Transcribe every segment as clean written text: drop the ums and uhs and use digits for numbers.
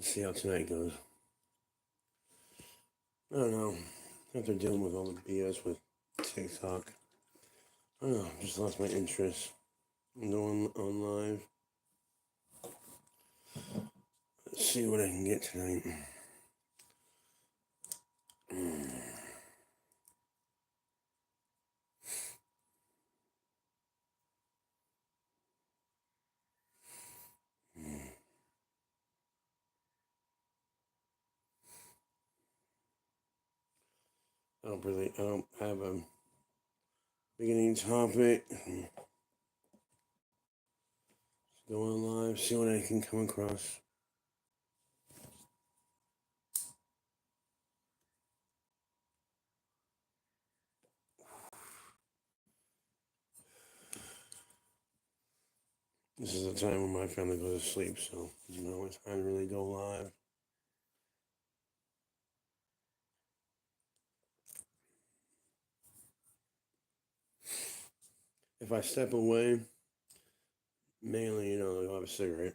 Let's see how tonight goes. I don't know. After dealing with all the BS with TikTok, I don't know. Just lost my interest in going on live. Let's see what I can get tonight. I don't have a beginning topic. Go on live, see what I can come across. This is the time when my family goes to sleep, so it's time to really go live. If I step away, mainly, I'll have a cigarette.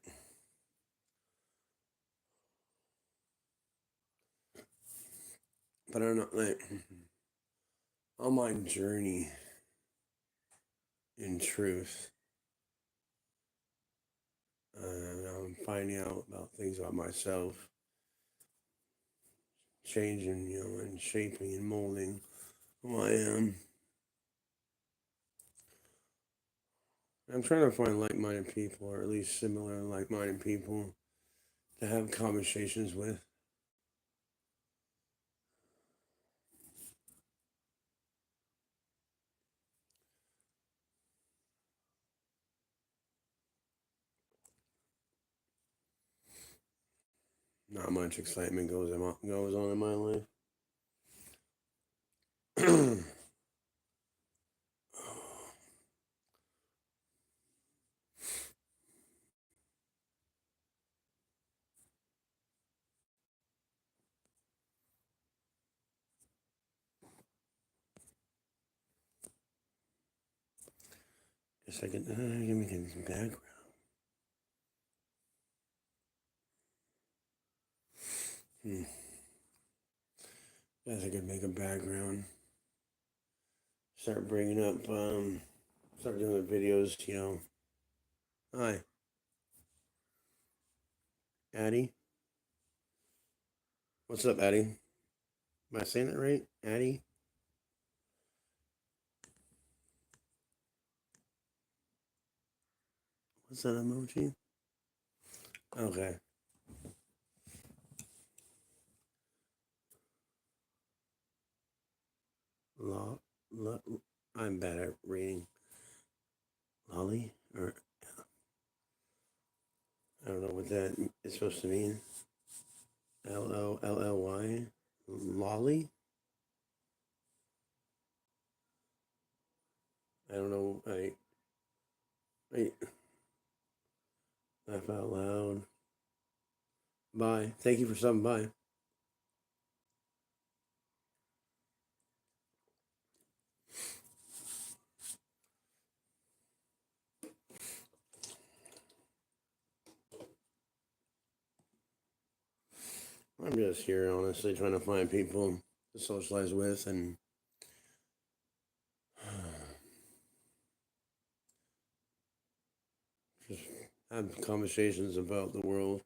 But I don't know, like, on my journey in truth, I'm finding out about things about myself, changing, and shaping and molding who I am. I'm trying to find like-minded people, or at least similar like-minded people to have conversations with. Not much excitement goes on in my life. Guess I can give me some background. Guess I could make a background. Start bringing up, start doing the videos, Hi. Addie? What's up, Addie? Am I saying that right? Addie? What's that emoji? Okay. I'm bad at reading. Lolly? Or I don't know what that is supposed to mean. Lolly? Lolly? I don't know. Wait. Laugh out loud. Bye. Thank you for stopping by. I'm just here, honestly, trying to find people to socialize with and just have conversations about the world.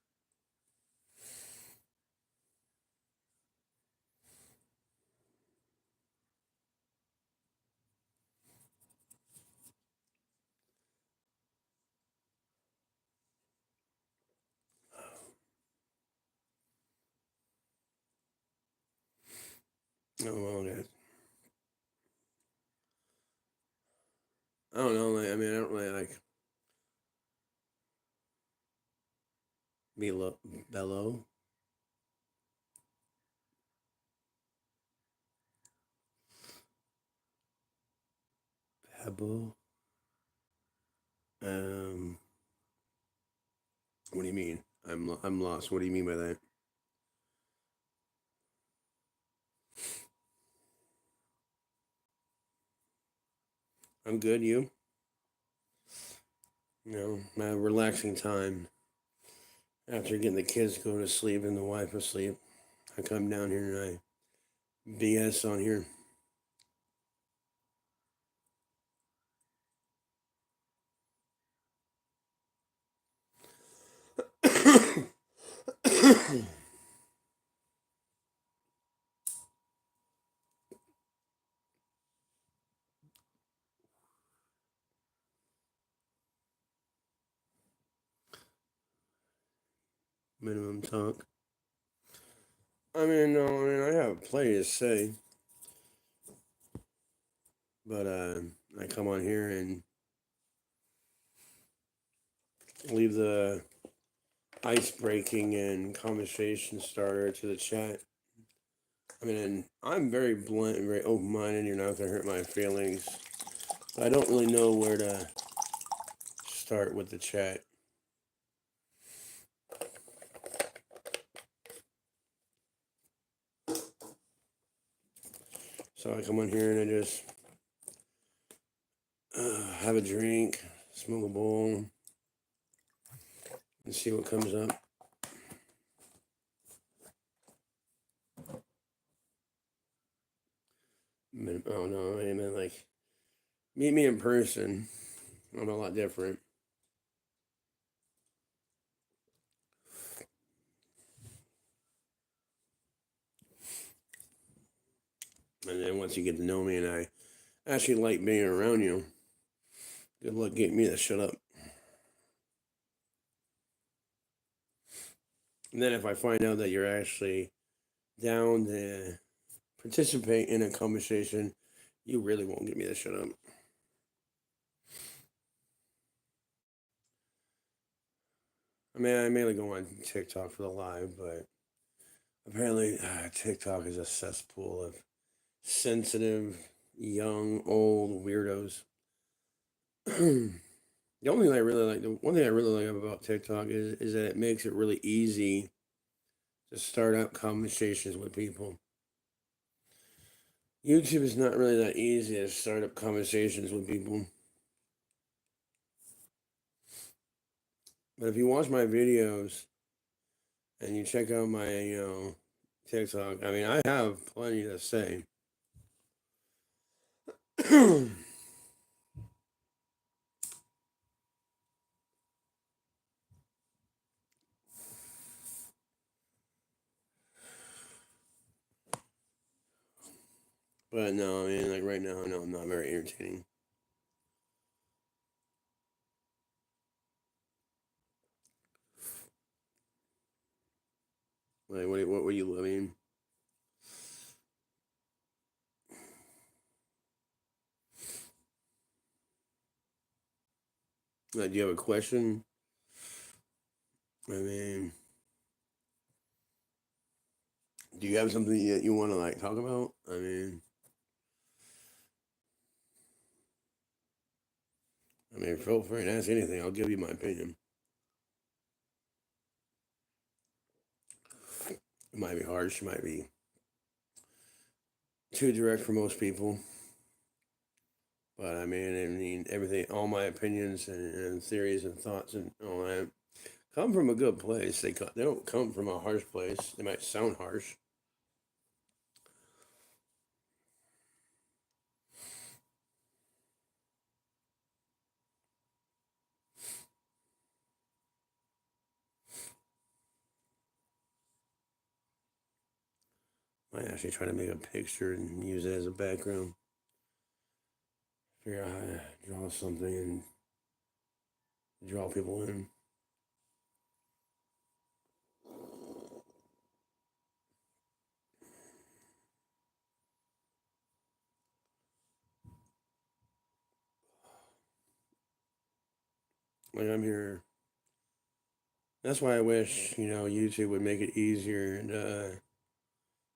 Oh, well, guys. I don't know. I don't really like bellow. Pebble. What do you mean? I'm lost. What do you mean by that? I'm good. You? My relaxing time. After getting the kids to go to sleep and the wife asleep, I come down here and I BS on here. Minimum talk. I mean, no, I mean, I have plenty to say, but I come on here and leave the ice breaking and conversation starter to the chat. I mean, I'm very blunt and very open minded. You're not gonna hurt my feelings. But I don't really know where to start with the chat. So I come on here and I just have a drink, smoke a bowl, and see what comes up. Oh no, I mean like meet me in person. I'm a lot different. And then once you get to know me and I actually like being around you, good luck getting me to shut up. And then if I find out that you're actually down to participate in a conversation, you really won't get me to shut up. I mean, I mainly go on TikTok for the live, but apparently TikTok is a cesspool of sensitive, young, old weirdos. The only thing I really like, the one thing I really like about TikTok is that it makes it really easy to start up conversations with people. YouTube is not really that easy to start up conversations with people. But if you watch my videos and you check out my, TikTok, I mean, I have plenty to say. But no, I mean, like right now, no, I'm not very entertaining. Like, what were you living? Like, do you have a question? I mean, do you have something that you want to like talk about? I mean, feel free to ask anything. I'll give you my opinion. It might be harsh. It might be too direct for most people. But I mean, everything, all my opinions and theories and thoughts and all that come from a good place. They don't come from a harsh place. They might sound harsh. I might actually try to make a picture and use it as a background. Figure out how to draw something and draw people in. Like I'm here. That's why I wish YouTube would make it easier to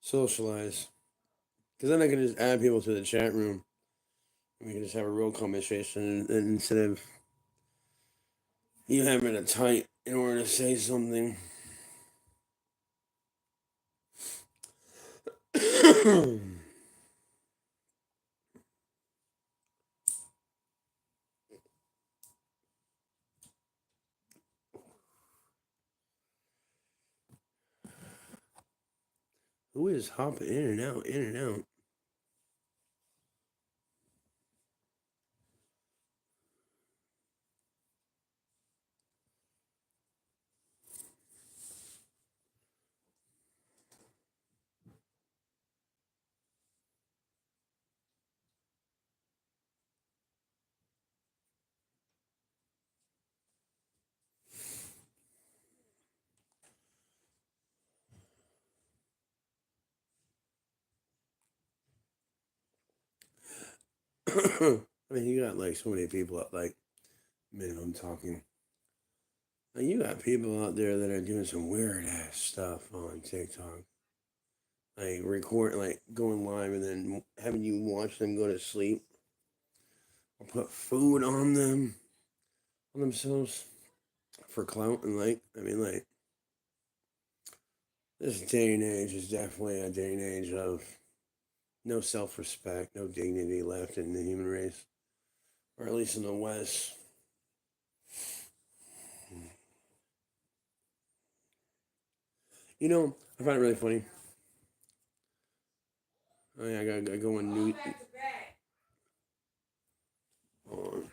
socialize. Because then I can just add people to the chat room. And we can just have a real conversation instead of you having to type in order to say something. Who is hopping in and out, in and out? I mean, you got like so many people at like minimum talking. Like, you got people out there that are doing some weird ass stuff on TikTok. Like record, like going live and then having you watch them go to sleep or put food on them, on themselves for clout. And like, I mean, like, this day and age is definitely a day and age of no self respect, no dignity left in the human race, or at least in the West. You know, I find it really funny. Oh, yeah, I go on new. On.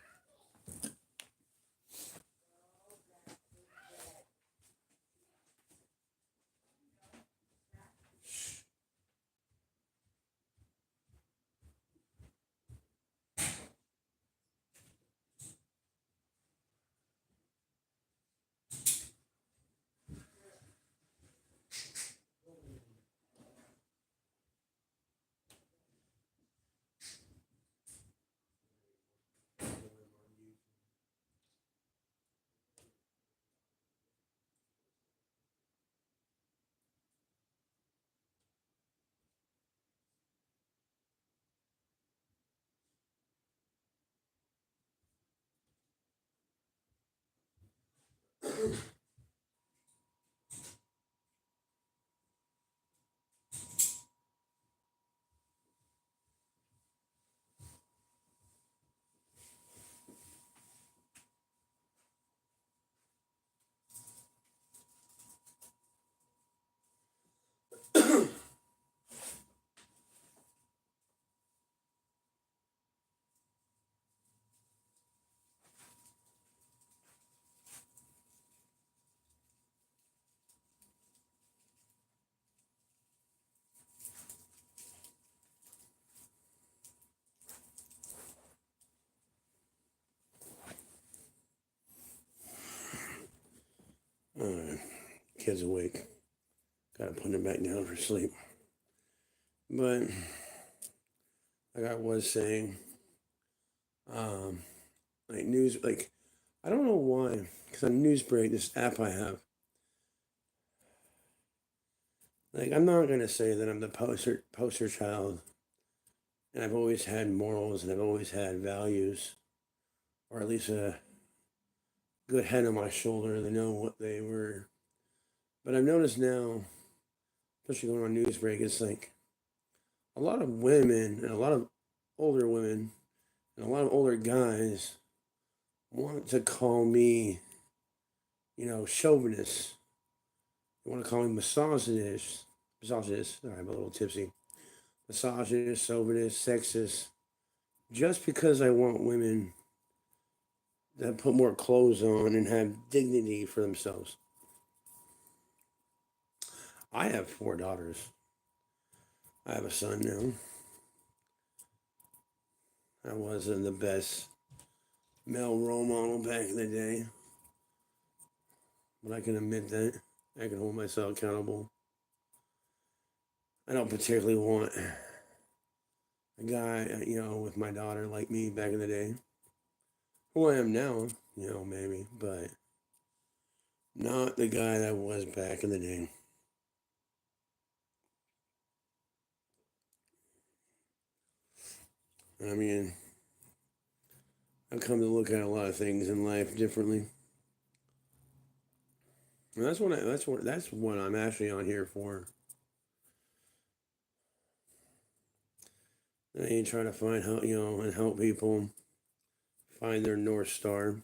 Kids awake. Gotta put them back down for sleep. But like I was saying, um, like news, like I don't know why, because on Newsbreak, this app I have, like I'm not gonna say that I'm the poster child, and I've always had morals and I've always had values, or at least a good head on my shoulder. They know what they were. But I've noticed now, especially going on Newsbreak, it's like a lot of women and a lot of older women and a lot of older guys want to call me, chauvinist. They want to call me misogynist. Misogynist. Sorry, I'm a little tipsy. Misogynist, chauvinist, sexist. Just because I want women that put more clothes on and have dignity for themselves. I have 4 daughters. I have a son now. I wasn't the best male role model back in the day, but I can admit that. I can hold myself accountable. I don't particularly want a guy, with my daughter like me back in the day. Who I am now, maybe, but not the guy that was back in the day. I mean, I've come to look at a lot of things in life differently. And that's what I'm actually on here for. I ain't trying to find how and help people find their North Star.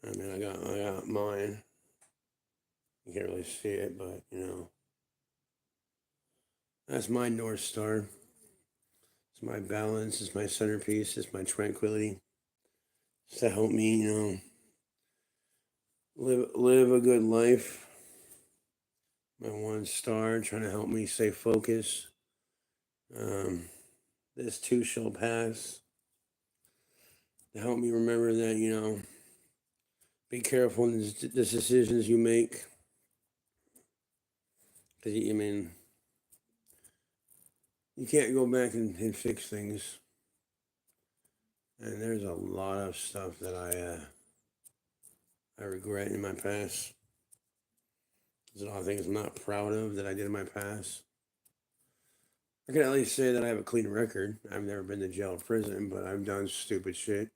I mean, I got mine. You can't really see it, but that's my North Star. It's my balance, it's my centerpiece, it's my tranquility. It's to help me, live a good life. My one star, trying to help me stay focused. This too shall pass. To help me remember that, be careful in the decisions you make. Because, you can't go back and fix things. And there's a lot of stuff that I regret in my past. There's a lot of things I'm not proud of that I did in my past. I can at least say that I have a clean record. I've never been to jail or prison, but I've done stupid shit.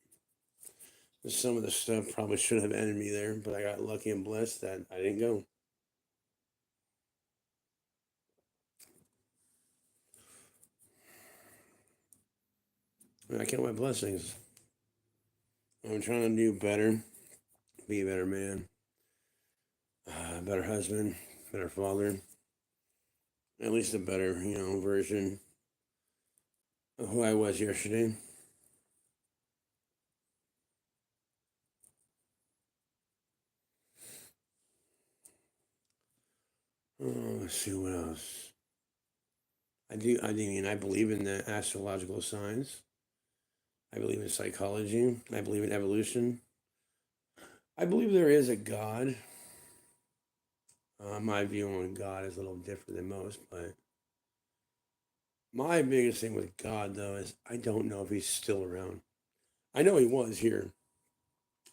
Some of the stuff probably should have ended me there, but I got lucky and blessed that I didn't go. I count my blessings. I'm trying to do better, be a better man, a better husband, better father, at least a better, version of who I was yesterday. Let's see what else. I believe in the astrological signs. I believe in psychology. I believe in evolution. I believe there is a God. My view on God is a little different than most, but my biggest thing with God, though, is I don't know if he's still around. I know he was here.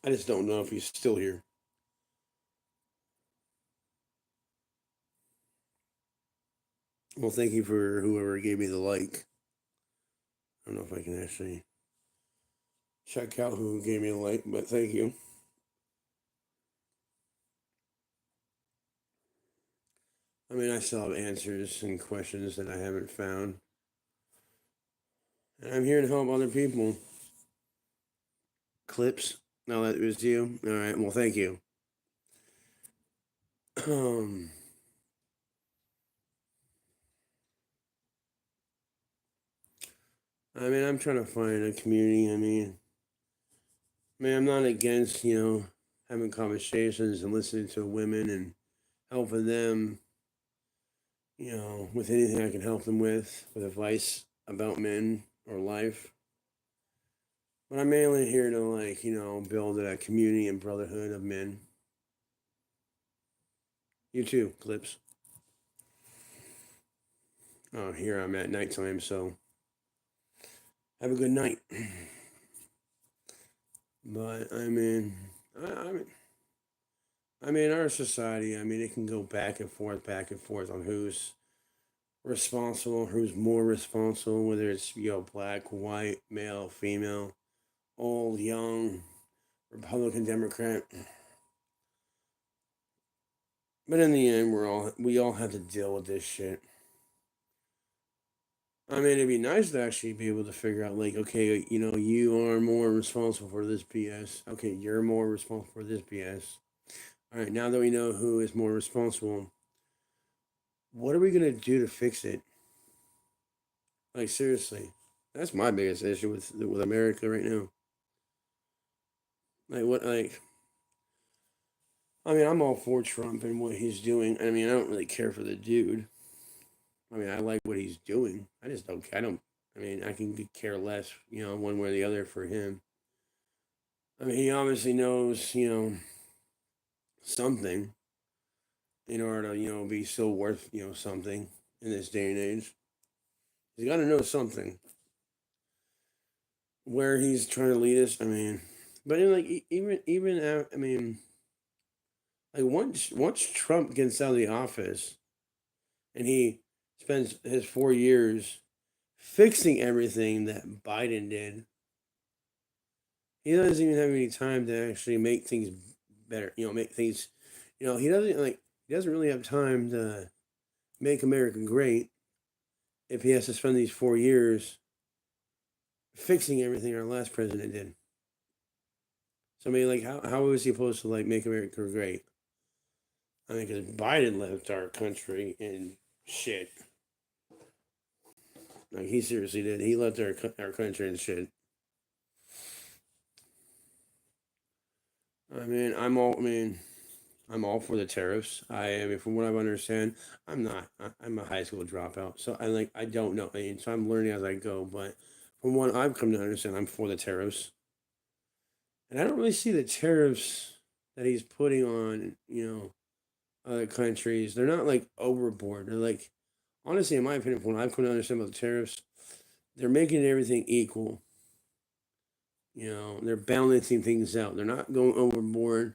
I just don't know if he's still here. Well, thank you for whoever gave me the like. I don't know if I can actually check out who gave me the like, but thank you. I still have answers and questions that I haven't found. And I'm here to help other people. Clips? No, that was you? All right, well, thank you. I'm trying to find a community. I'm not against, having conversations and listening to women and helping them, with anything I can help them with advice about men or life. But I'm mainly here to, build a community and brotherhood of men. You too, Clips. Oh, here I'm at nighttime, so have a good night. But our society, it can go back and forth on who's responsible, who's more responsible, whether it's black, white, male, female, old, young, Republican, Democrat. But in the end, we all have to deal with this shit. It'd be nice to actually be able to figure out, okay, you are more responsible for this BS. Okay, you're more responsible for this BS. All right, now that we know who is more responsible, what are we gonna do to fix it? Like, seriously, that's my biggest issue with America right now. Like, what, like, I'm all for Trump and what he's doing. I don't really care for the dude. I like what he's doing. I just don't. I can care less, one way or the other for him. He obviously knows, something in order to, be still worth, something in this day and age. He's got to know something. Where he's trying to lead us, but once Trump gets out of the office, and he spends his 4 years fixing everything that Biden did, he doesn't even have any time to actually make things better. Make things, he doesn't really have time to make America great if he has to spend these 4 years fixing everything our last president did. So I mean, like, how was he supposed to like make America great? I mean, because Biden left our country in shit. Like he seriously did. He left our country in shit. I mean, I'm all for the tariffs. I mean, from what I understand, I'm not. I'm a high school dropout, so I don't know. I mean, so I'm learning as I go. But from what I've come to understand, I'm for the tariffs, and I don't really see the tariffs that he's putting on, other countries. They're not like overboard. They're like, honestly, in my opinion, from what I've come to understand about the tariffs, they're making everything equal. They're balancing things out. They're not going overboard.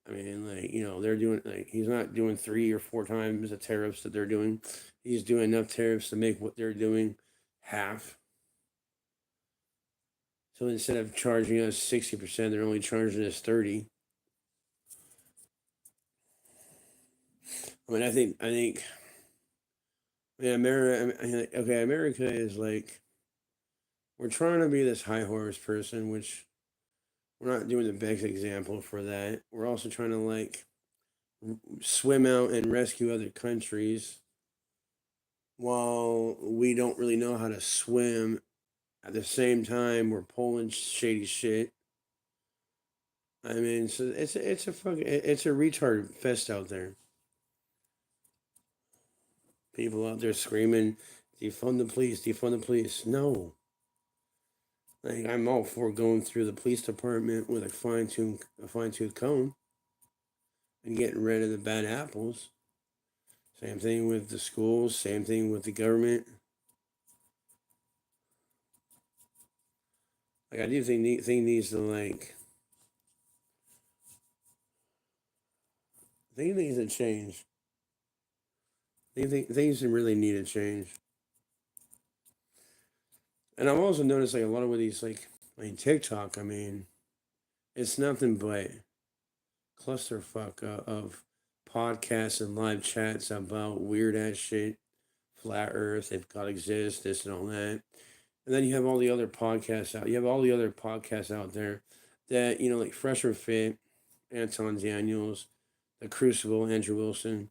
I mean, like, they're doing, like, he's not doing 3 or 4 times the tariffs that they're doing. He's doing enough tariffs to make what they're doing half. So instead of charging us 60%, they're only charging us 30. I mean, I mean, America, okay, America is like, we're trying to be this high horse person, which we're not doing the best example for that. We're also trying to, like, swim out and rescue other countries while we don't really know how to swim. At the same time, we're pulling shady shit. I mean, so it's a retard fest out there. People out there screaming, "Defund the police! Defund the police!" No, like I'm all for going through the police department with a fine tooth comb and getting rid of the bad apples. Same thing with the schools. Same thing with the government. Like I do think thing needs to like thing needs to change. Things really need to change. And I've also noticed like a lot of these like TikTok. I mean, it's nothing but clusterfuck of podcasts and live chats about weird ass shit, flat Earth, if God exists, this and all that. And then you have all the other podcasts out. You have all the other podcasts out there that like Fresh or Fit, Anton Daniels, The Crucible, Andrew Wilson.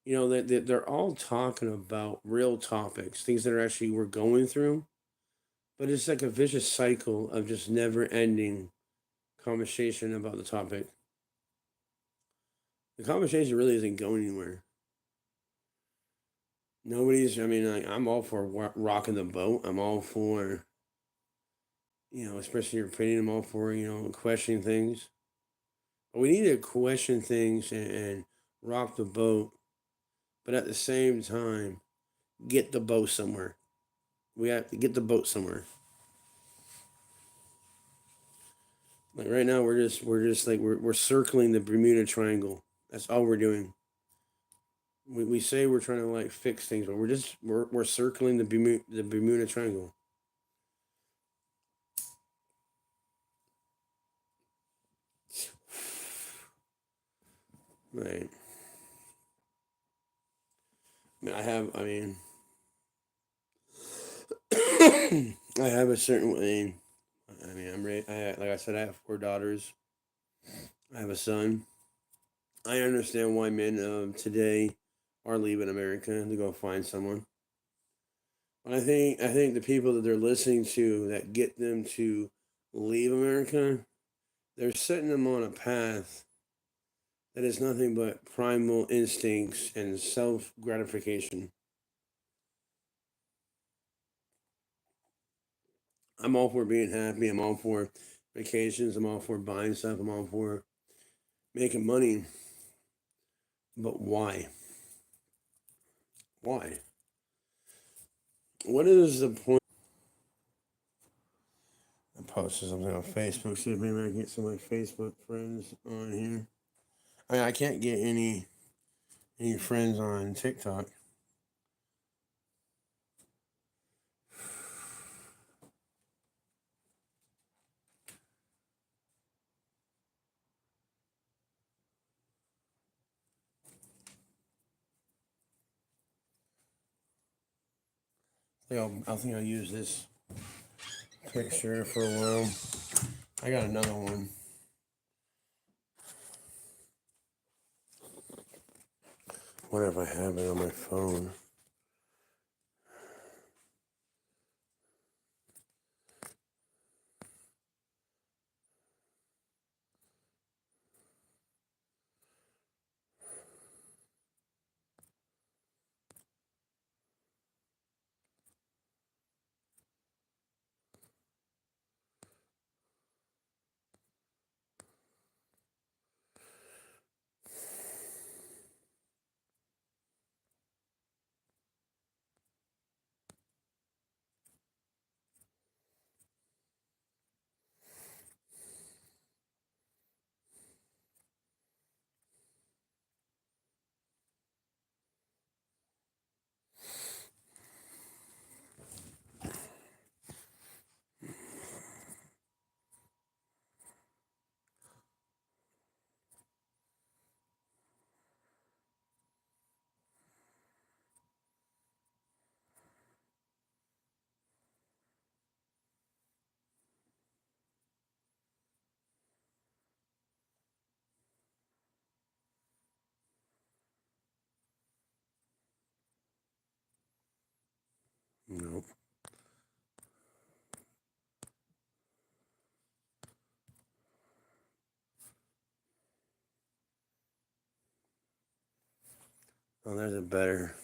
That they're all talking about real topics, things that are actually we're going through. But it's like a vicious cycle of just never ending conversation about the topic. The conversation really isn't going anywhere. I mean, like, I'm all for rocking the boat. I'm all for, especially your opinion. I'm all for, questioning things. But we need to question things and rock the boat, but at the same time, get the boat somewhere. We have to get the boat somewhere. Like right now, we're circling the Bermuda Triangle. That's all we're doing. We say we're trying to like fix things, but we're circling the Bermuda Triangle. Right. I mean, I have a certain way. I mean, I'm ready. Like I said, I have 4 daughters. I have a son. I understand why men of today are leaving America to go find someone. But I think the people that they're listening to that get them to leave America, they're setting them on a path that is nothing but primal instincts and self gratification. I'm all for being happy. I'm all for vacations. I'm all for buying stuff. I'm all for making money. But why? Why? What is the point? I posted something on Facebook. See if maybe I can get some of my Facebook friends on here. I mean, I can't get any friends on TikTok. I think I'll use this picture for a while. I got another one. wonder if I have it on my phone. Nope. Oh, there's a better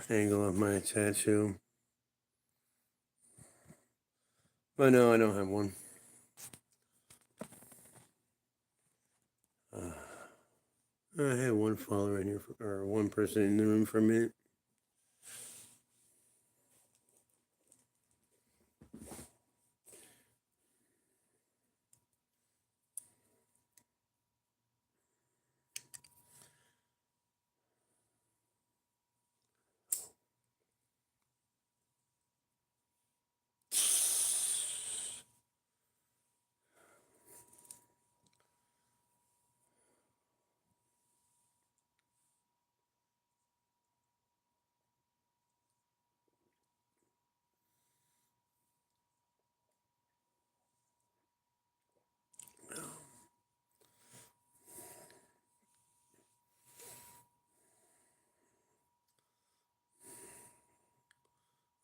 angle of my tattoo. But no, I don't have one. I had one follower in here, or one person in the room for a minute.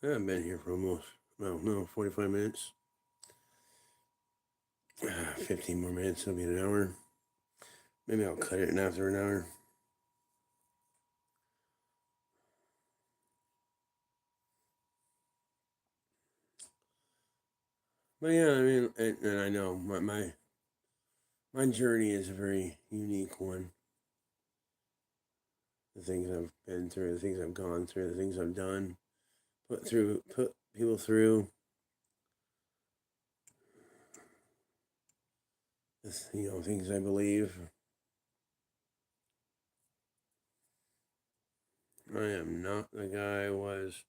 I've been here for almost, 45 minutes. 15 more minutes, it'll be an hour. Maybe I'll cut it in after an hour. But yeah, I mean, and I know my journey is a very unique one. The things I've been through, the things I've gone through, the things I've done, put people through. Things I believe. I am not the guy I was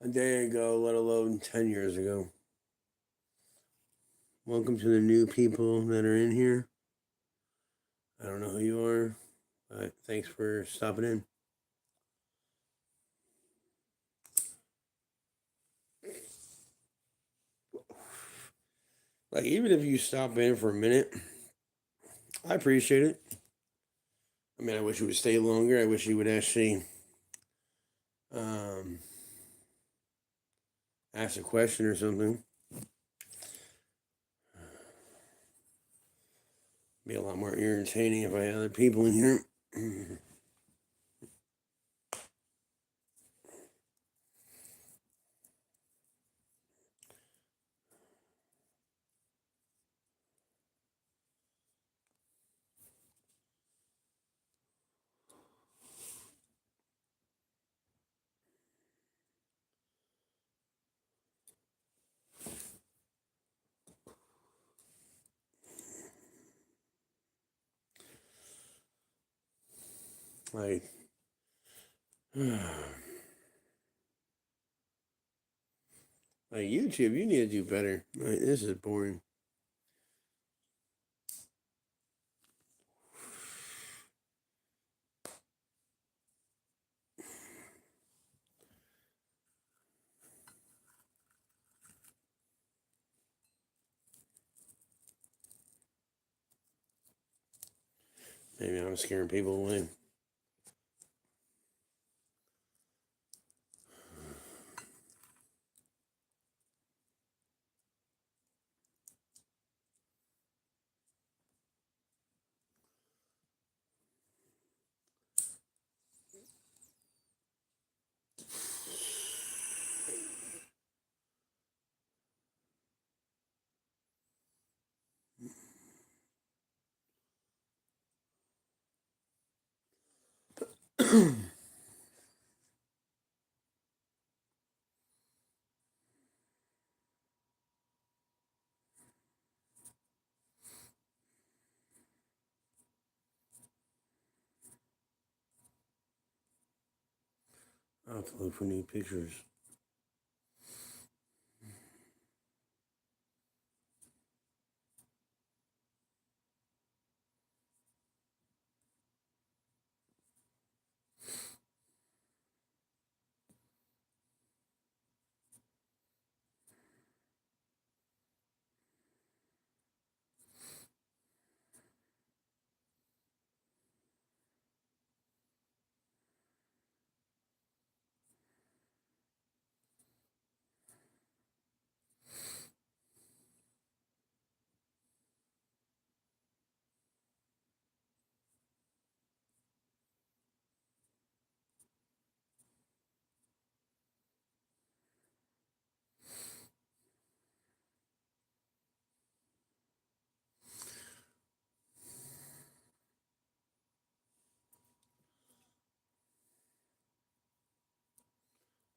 a day ago, let alone 10 years ago. Welcome to the new people that are in here. I don't know who you are, but thanks for stopping in. Like, even if you stop in for a minute, I appreciate it. I mean, I wish you would stay longer. I wish you would actually ask a question or something. Be a lot more entertaining if I had other people in here. Like, like YouTube, you need to do better. Like, this is boring. Maybe I'm scaring people away. I'll have to look for new pictures.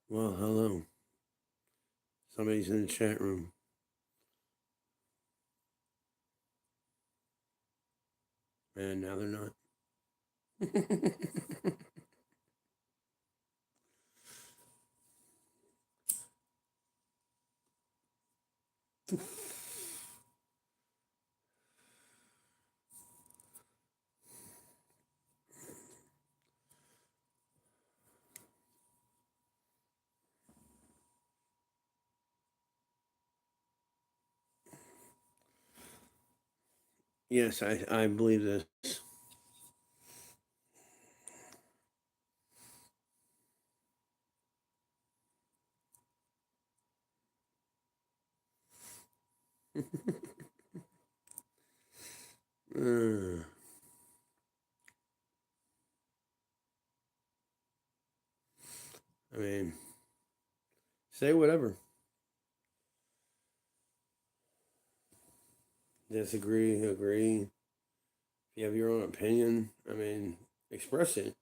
Well, hello. Somebody's in the chat room. And now they're not. Yes, I believe this. I mean, say whatever. Disagree, agree. If you have your own opinion, I mean, express it.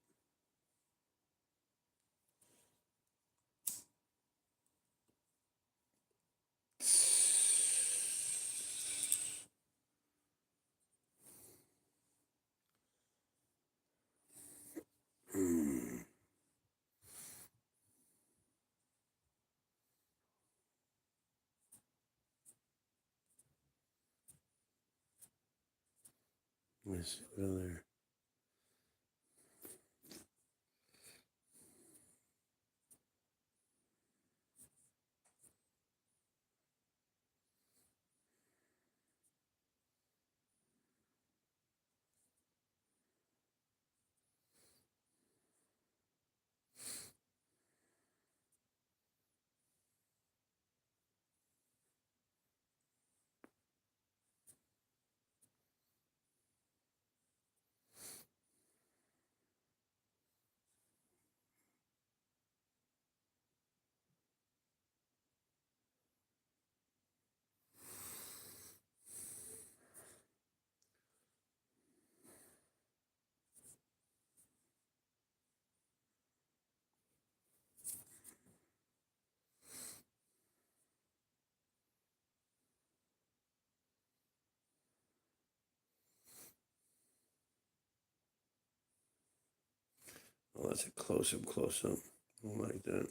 Let's see what other. Oh, that's a close up, close up. I like that.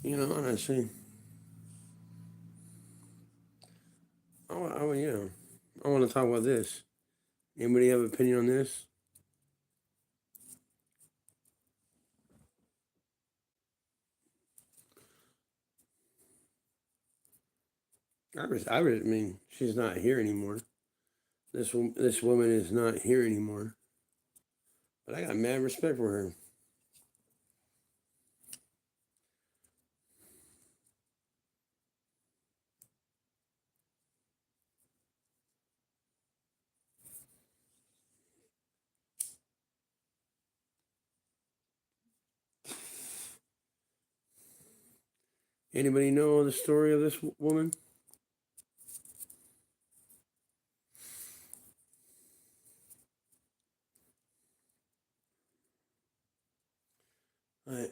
Honestly, I want to talk about this. Anybody have an opinion on this? I mean, she's not here anymore. This woman is not here anymore. But I got mad respect for her. Anybody know the story of this woman? I,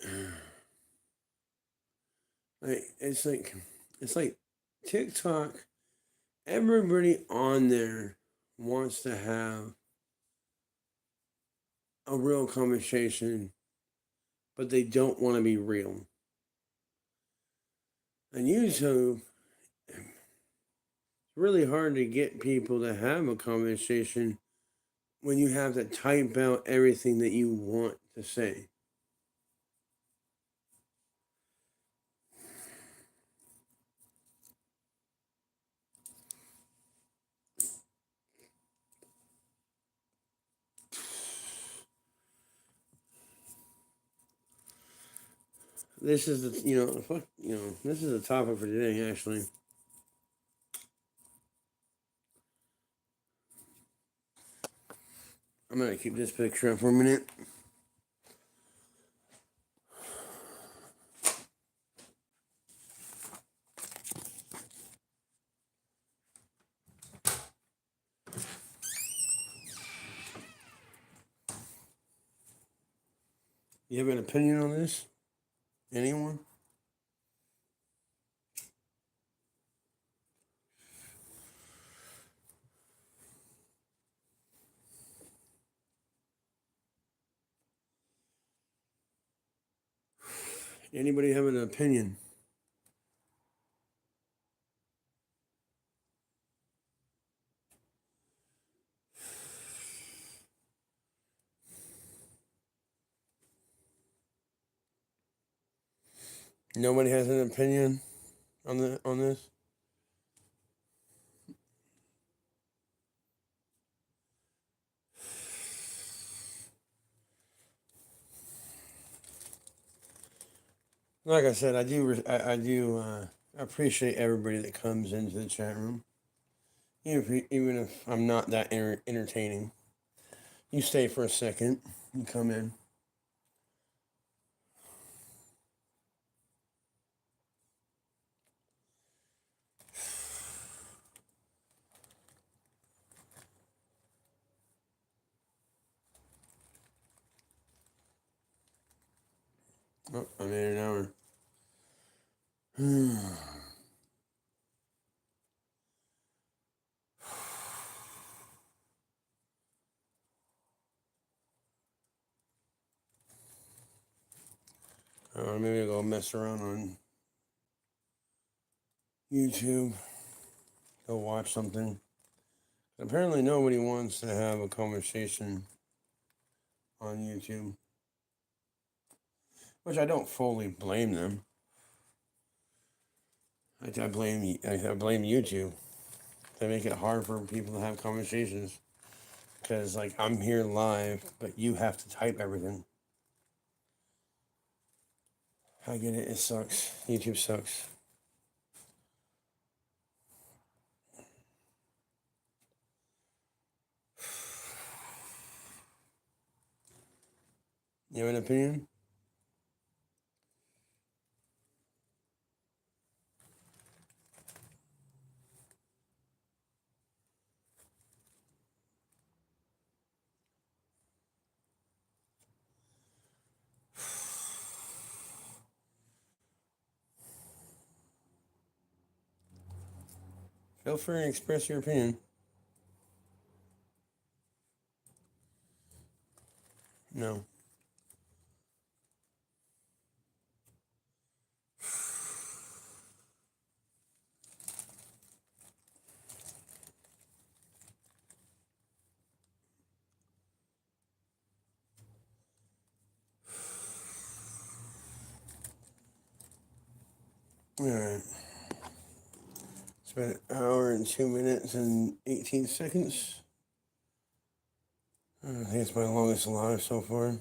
it's like TikTok. Everybody on there wants to have a real conversation, but they don't want to be real. And YouTube, it's really hard to get people to have a conversation when you have to type out everything that you want to say. This is this is the topic for today, actually. I'm gonna keep this picture up for a minute. You have an opinion on this? Anyone? Anybody have an opinion? Nobody has an opinion on this. Like I said, I do appreciate everybody that comes into the chat room, even if I'm not that entertaining. You stay for a second, you come in. Oh, I made an hour. Maybe I'll go mess around on YouTube. Go watch something. Apparently, nobody wants to have a conversation on YouTube, which I don't fully blame them. I blame YouTube. They make it hard for people to have conversations because, like, I'm here live, but you have to type everything. I get it. It sucks. YouTube sucks. You have an opinion? Feel free to express your opinion. No. All right. It's been an hour and 2 minutes and 18 seconds. I think it's my longest live so far.